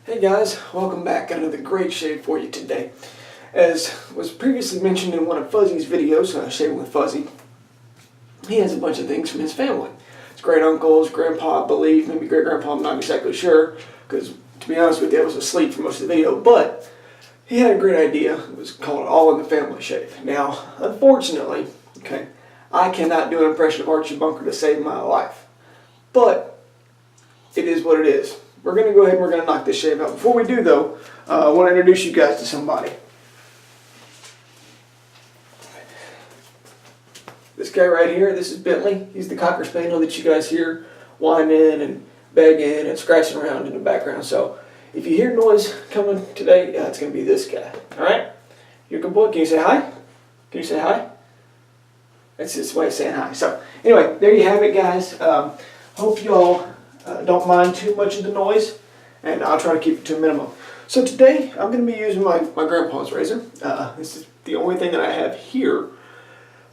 Hey guys, welcome back. Got another great shave for you today. As was previously mentioned in one of Fuzzy's videos, Shaving with Fuzzy, he has a bunch of things from his family. His great uncles, grandpa, I believe, maybe great grandpa, I'm not exactly sure, because to be honest with you, I was asleep for most of the video, but he had a great idea. It was called All in the Family Shave. Now, unfortunately, I cannot do an impression of Archie Bunker to save my life, but it is what it is. We're going to go ahead and we're going to knock this shave out. Before we do, though, I want to introduce you guys to somebody. This guy right here, this is Bentley. He's the Cocker Spaniel that you guys hear whining and begging and scratching around in the background. So if you hear noise coming today, it's going to be this guy. All right? You're a good boy. Can you say hi? Can you say hi? That's his way of saying hi. So anyway, there you have it, guys. Hope y'all don't mind too much of the noise, and I'll try to keep it to a minimum. So today I'm going to be using my grandpa's razor. This is the only thing that I have here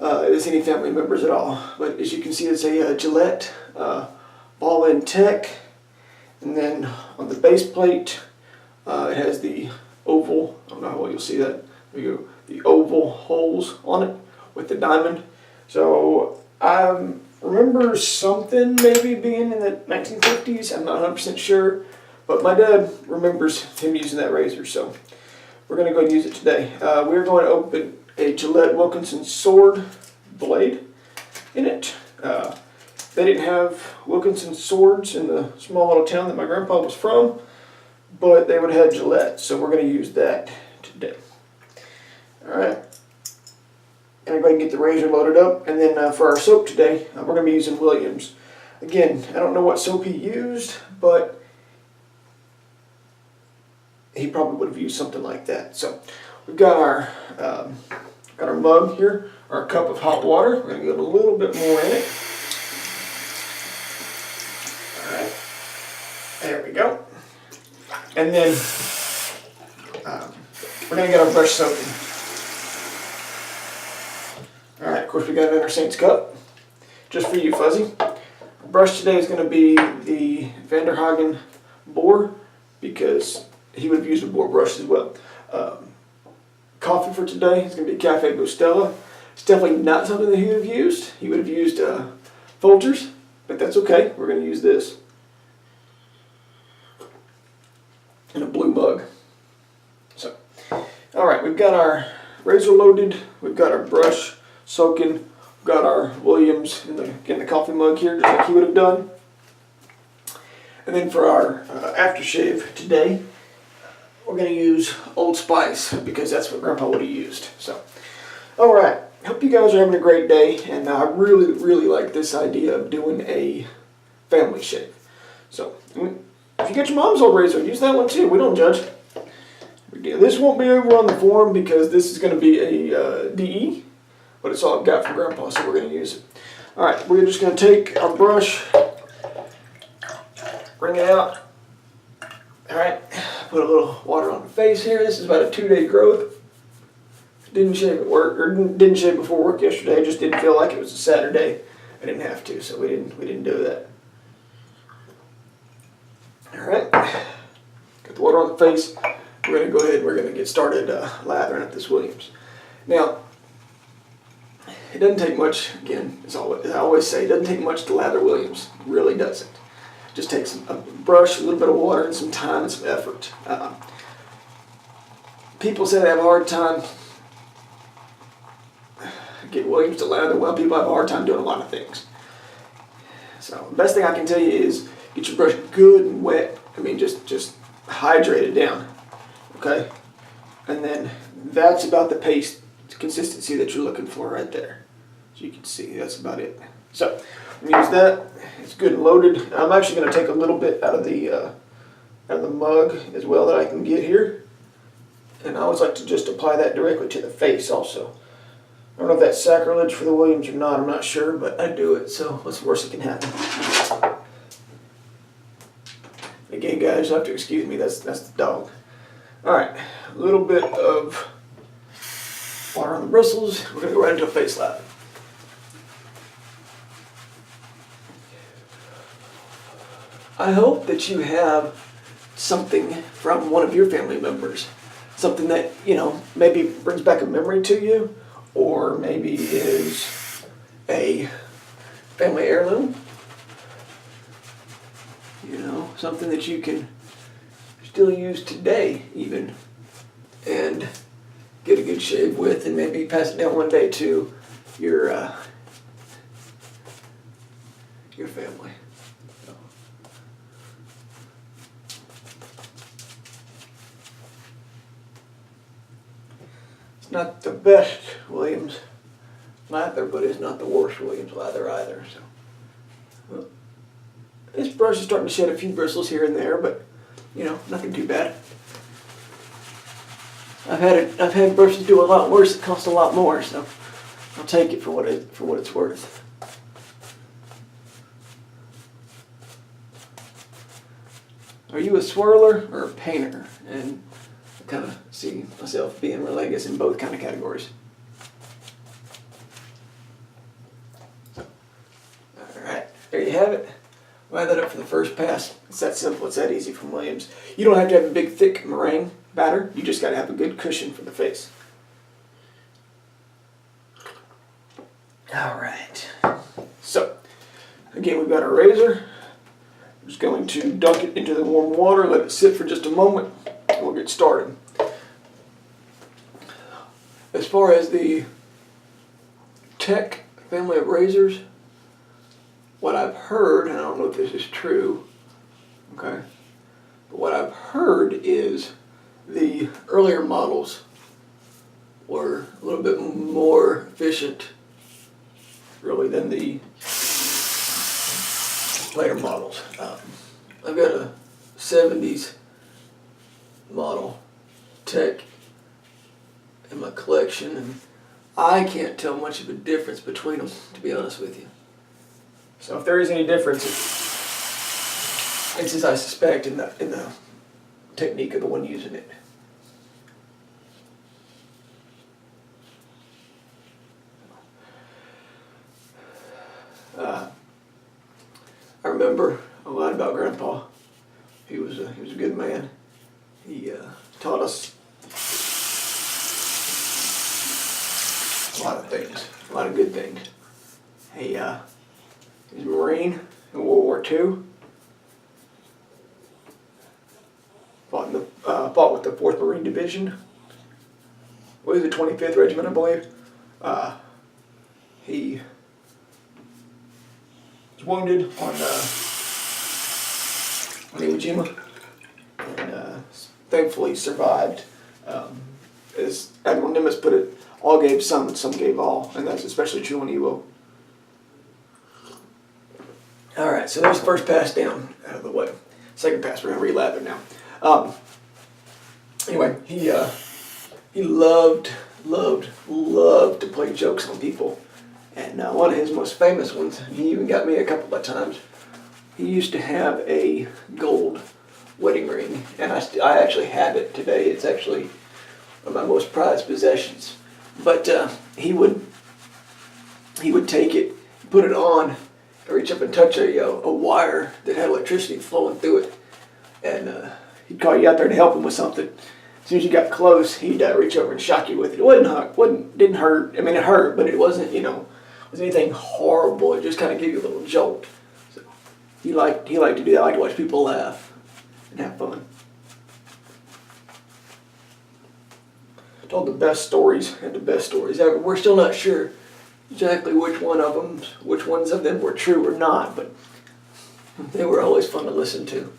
is any family members at all. But as you can see, it's a Gillette Tech, and then on the base plate it has the oval, I don't know how well you'll see that, there you go, the oval holes on it with the diamond. So I remember something maybe being in the 1950s, I'm not 100% sure, but my dad remembers him using that razor, so we're going to go and use it today. We're going to open a Gillette Wilkinson sword blade in it. They didn't have Wilkinson swords in the small little town that my grandpa was from, but they would have had Gillette, so we're going to use that today. Alright. And I'm going to get the razor loaded up, and then for our soap today, we're going to be using Williams. Again, I don't know what soap he used, but he probably would have used something like that. So we've got our mug here, our cup of hot water. We're going to get a little bit more in it. All right, there we go. And then we're going to get our brush soaking. Alright, of course we got another Saints cup, just for you, Fuzzy. Our brush today is going to be the Vanderhagen Boar, because he would have used a boar brush as well. Coffee for today is going to be Cafe Bustelo. It's definitely not something that he would have used. He would have used Folgers, but that's okay. We're going to use this. In a blue mug. So, alright, we've got our razor loaded, we've got our brush soaking, we've got our Williams in the coffee mug here, just like he would have done. And then for our aftershave today, we're going to use Old Spice, because that's what Grandpa would have used. So, alright, hope you guys are having a great day, and I really, really like this idea of doing a family shave. So, if you get your mom's old razor, use that one too. We don't judge. This won't be over on the forum because this is going to be a DE, but it's all I've got from Grandpa, so we're going to use it. Alright, we're just going to take our brush, bring it out. Alright, put a little water on the face here. This is about a 2-day growth. Didn't shave at work, or didn't shave before work yesterday. Just didn't feel like it was a Saturday. I didn't have to, so we didn't do that. Alright, got the water on the face. We're going to go ahead and we're going to get started lathering up this Williams. Now, it doesn't take much, again, as I always say, it doesn't take much to lather Williams. It really doesn't. It just takes a brush, a little bit of water, and some time and some effort. People say they have a hard time getting Williams to lather. Well, people have a hard time doing a lot of things. So the best thing I can tell you is get your brush good and wet. I mean, just hydrate it down. Okay? And then that's about the paste consistency that you're looking for right there. So you can see that's about it. So I'm gonna use that. It's good and loaded. I'm actually going to take a little bit out of the mug as well that I can get here. And I always like to just apply that directly to the face also. I don't know if that's sacrilege for the Williams or not. I'm not sure, but I do it. So what's the worst that can happen? Again, guys, you'll have to excuse me. That's the dog. All right, a little bit of water on the bristles. We're going to go right into a face lather. I hope that you have something from one of your family members. Something that, maybe brings back a memory to you, or maybe is a family heirloom. Something that you can still use today even, and get a good shave with, and maybe pass it down one day to your family. It's not the best Williams lather, but it's not the worst Williams lather either. So this brush is starting to shed a few bristles here and there, but nothing too bad. I've had brushes do a lot worse that cost a lot more, so I'll take it for what it's worth. Are you a swirler or a painter? And I kind of see myself being really, I guess, in both kind of categories. Alright, there you have it. Line that up for the first pass. It's that simple, it's that easy from Williams. You don't have to have a big, thick meringue batter. You just got to have a good cushion for the face. Alright. So, again, we've got our razor. I'm just going to dunk it into the warm water, let it sit for just a moment, and we'll get started. As far as the Tech family of razors, what I've heard, and I don't know if this is true, okay, but what I've heard is the earlier models were a little bit more efficient, really, than the later models. I've got a 70s model Tech in my collection, and I can't tell much of a difference between them, to be honest with you. So if there is any difference, it's as I suspect in the technique of the one using it. I remember a lot about Grandpa. He was a good man. He taught us a lot of things, a lot of good things. He was a Marine in World War II. Fought with the 4th Marine Division. What was the 25th Regiment, I believe. He was wounded on Iwo Jima, and thankfully survived. As Admiral Nimitz put it, all gave some and some gave all, and that's especially true on Iwo. Alright, so there's the first pass down out of the way. Second pass, we're going to re-lather now. Anyway, he loved to play jokes on people. And one of his most famous ones, he even got me a couple of times. He used to have a gold wedding ring, and I actually have it today. It's actually one of my most prized possessions. But he would take it, put it on, and reach up and touch a wire that had electricity flowing through it, and he'd call you out there to help him with something. As soon as you got close, he'd reach over and shock you with it. It didn't hurt. I mean, it hurt, but it wasn't, anything horrible. It just kind of gave you a little jolt. So he liked to do that. I like to watch people laugh and have fun. Told the best stories ever. We're still not sure exactly which ones of them were true or not, but they were always fun to listen to.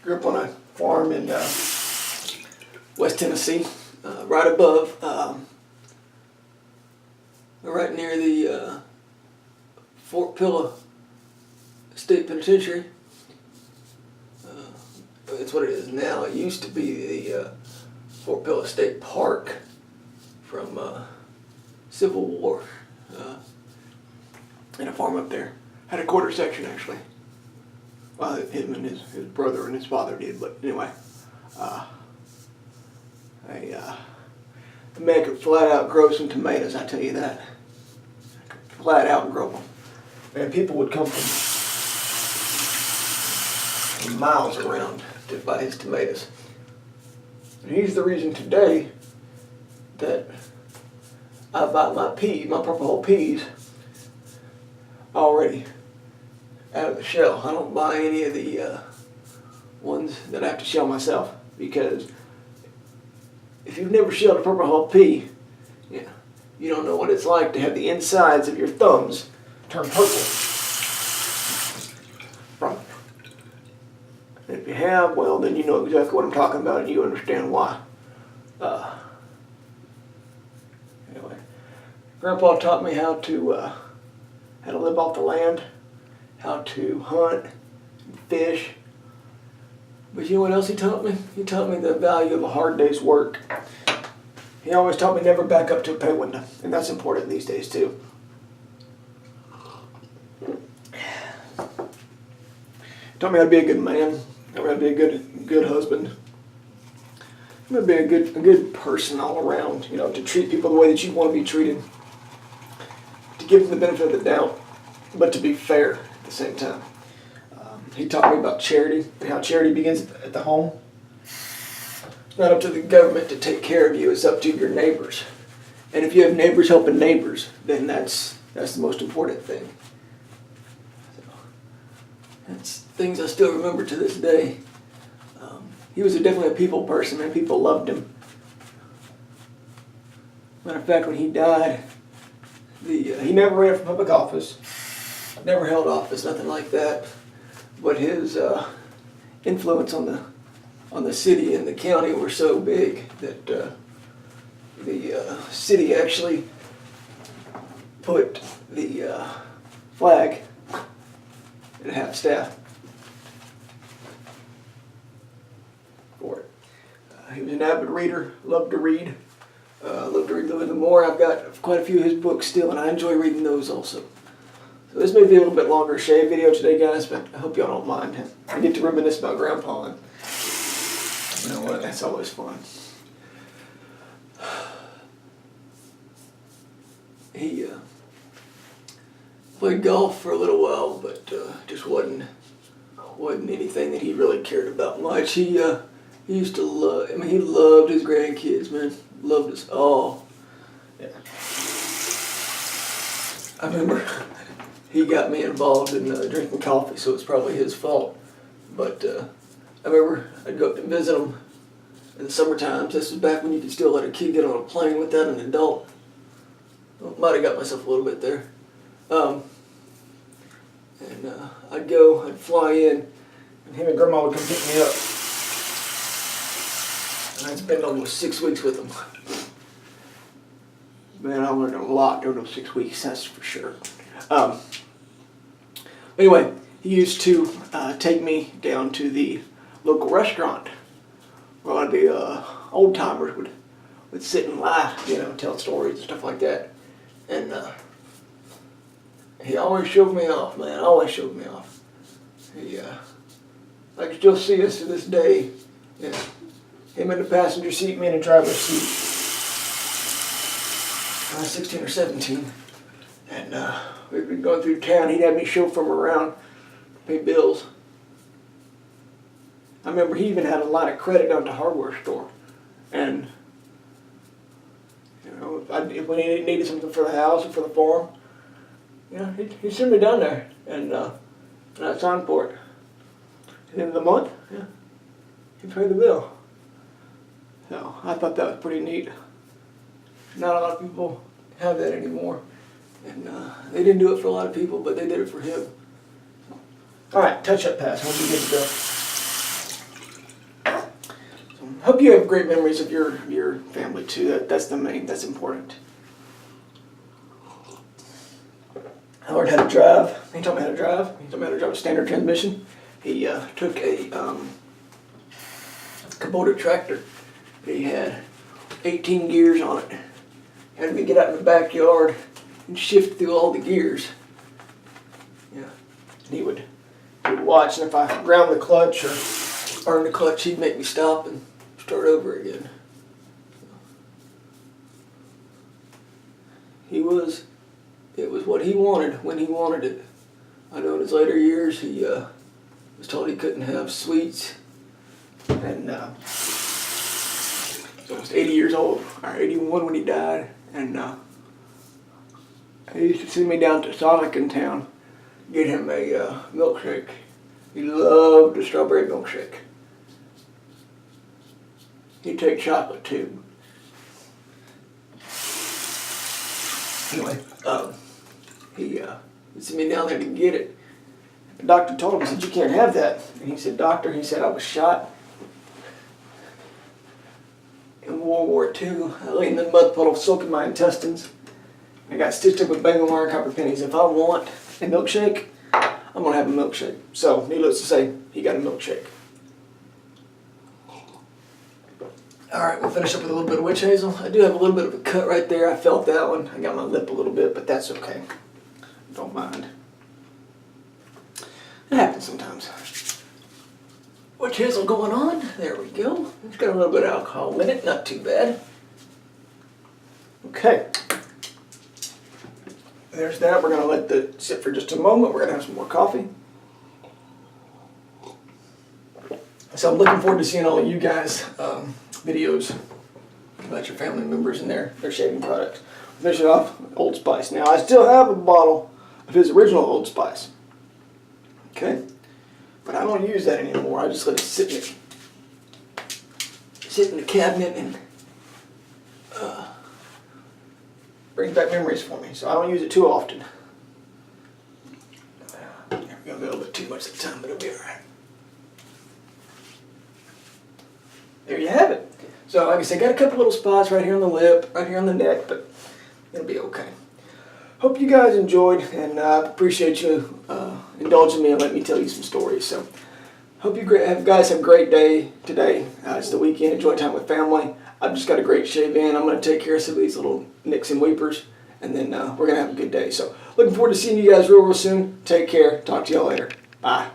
Grew up on a farm in West Tennessee, right above, right near the Fort Pillow State Penitentiary. It's what it is now. It used to be the Fort Pillow State Park from Civil War, and a farm up there. Had a quarter section, actually. Well, him and his brother and his father did, but anyway, The man could flat out grow some tomatoes, I tell you that. Flat out grow them. Man, people would come from miles around to buy his tomatoes. And he's the reason today that I buy my purple hull peas, already out of the shell. I don't buy any of the ones that I have to shell myself, because if you've never shelled a purple hull pea, you don't know what it's like to have the insides of your thumbs turn purple from it. And if you have, well, then you know exactly what I'm talking about and you understand why. Anyway, Grandpa taught me how to live off the land, how to hunt, and fish. But you know what else he taught me? He taught me the value of a hard day's work. He always taught me never back up to a pay window, and that's important these days too. He taught me how to be a good man, how to be a good husband, how to be a good person all around. To treat people the way that you want to be treated, to give them the benefit of the doubt, but to be fair at the same time. He taught me about charity and how charity begins at the home. It's not up to the government to take care of you, it's up to your neighbors. And if you have neighbors helping neighbors, then that's the most important thing. So, that's things I still remember to this day. He was definitely a people person, man. People loved him. Matter of fact, when he died, he never ran for public office, never held office, nothing like that. But his influence on the city and the county were so big that the city actually put the flag at half staff for it. He was an avid reader, loved to read. Loved to read a little bit more. I've got quite a few of his books still, and I enjoy reading those also. So this may be a little bit longer shave video today, guys, but I hope y'all don't mind. I get to reminisce about Grandpa, and you know what? That's always fun. He played golf for a little while, but just wasn't anything that he really cared about much. He used to love. He loved his grandkids, man. Loved us all. Yeah. I remember he got me involved in drinking coffee, so it's probably his fault. But I remember I'd go up and visit him in the summer times. This was back when you could still let a kid get on a plane without an adult. Might have got myself a little bit there. And I'd fly in, and him and Grandma would come pick me up. And I'd spend almost 6 weeks with him. Man, I learned a lot during those 6 weeks, that's for sure. Anyway, he used to take me down to the local restaurant where a lot of the old timers would sit and laugh, tell stories and stuff like that. And he always showed me off, man. Always showed me off. I can still see us to this day. Yeah. Him in the passenger seat, me in the driver's seat. I was 16 or 17. And we'd been going through town. He'd have me chauffeur him around, pay bills. I remember he even had a line of credit down at the hardware store. And if we needed something for the house or for the farm, he'd send me down there, and I'd sign for it. At the end of the month, he'd pay the bill. So I thought that was pretty neat. Not a lot of people have that anymore, and they didn't do it for a lot of people, but they did it for him. All right, touch-up pass. When you get to go. So, hope you have great memories of your family too. That's important. I learned how to drive. He taught me how to drive. He taught me how to drive a standard transmission. He took a Kubota tractor. He had 18 gears on it. Had me get out in the backyard and shift through all the gears. Yeah. And he would watch, and if I ground the clutch or burned the clutch, he'd make me stop and start over again. it was what he wanted when he wanted it. I know in his later years he was told he couldn't have sweets, and he was almost 80 years old, or 81 when he died, and he used to send me down to Sonic in town, get him a milkshake. He loved a strawberry milkshake. He'd take chocolate too. Anyway, he sent me down there to get it. The doctor told him, he said, "You can't have that." And he said, "Doctor," he said, "I was shot in World War II. I lay in the mud puddle soaking my intestines. I got stitched up with Bengal wire and copper pennies. If I want a milkshake, I'm going to have a milkshake." So, needless to say, he got a milkshake. Alright, we'll finish up with a little bit of witch hazel. I do have a little bit of a cut right there. I felt that one. I got my lip a little bit, but that's okay. Don't mind. It happens sometimes. Witch hazel going on. There we go. It's got a little bit of alcohol in it. Not too bad. Okay. There's that. We're going to let that sit for just a moment. We're going to have some more coffee. So I'm looking forward to seeing all of you guys' videos about your family members and their shaving products. Finish it off with Old Spice. Now I still have a bottle of his original Old Spice. Okay? But I don't use that anymore. I just let it sit in the cabinet and brings back memories for me. So I don't use it too often. There we go, a little bit too much at the time, but it'll be alright. There you have it. So like I said, got a couple little spots right here on the lip, right here on the neck, but it'll be okay. Hope you guys enjoyed, and I appreciate you indulging me and letting me tell you some stories. So hope you guys have a great day today. It's the weekend. Enjoy time with family. I've just got a great shave in. I'm going to take care of some of these little nicks and weepers, and then we're going to have a good day. So looking forward to seeing you guys real soon. Take care. Talk to y'all later. Bye.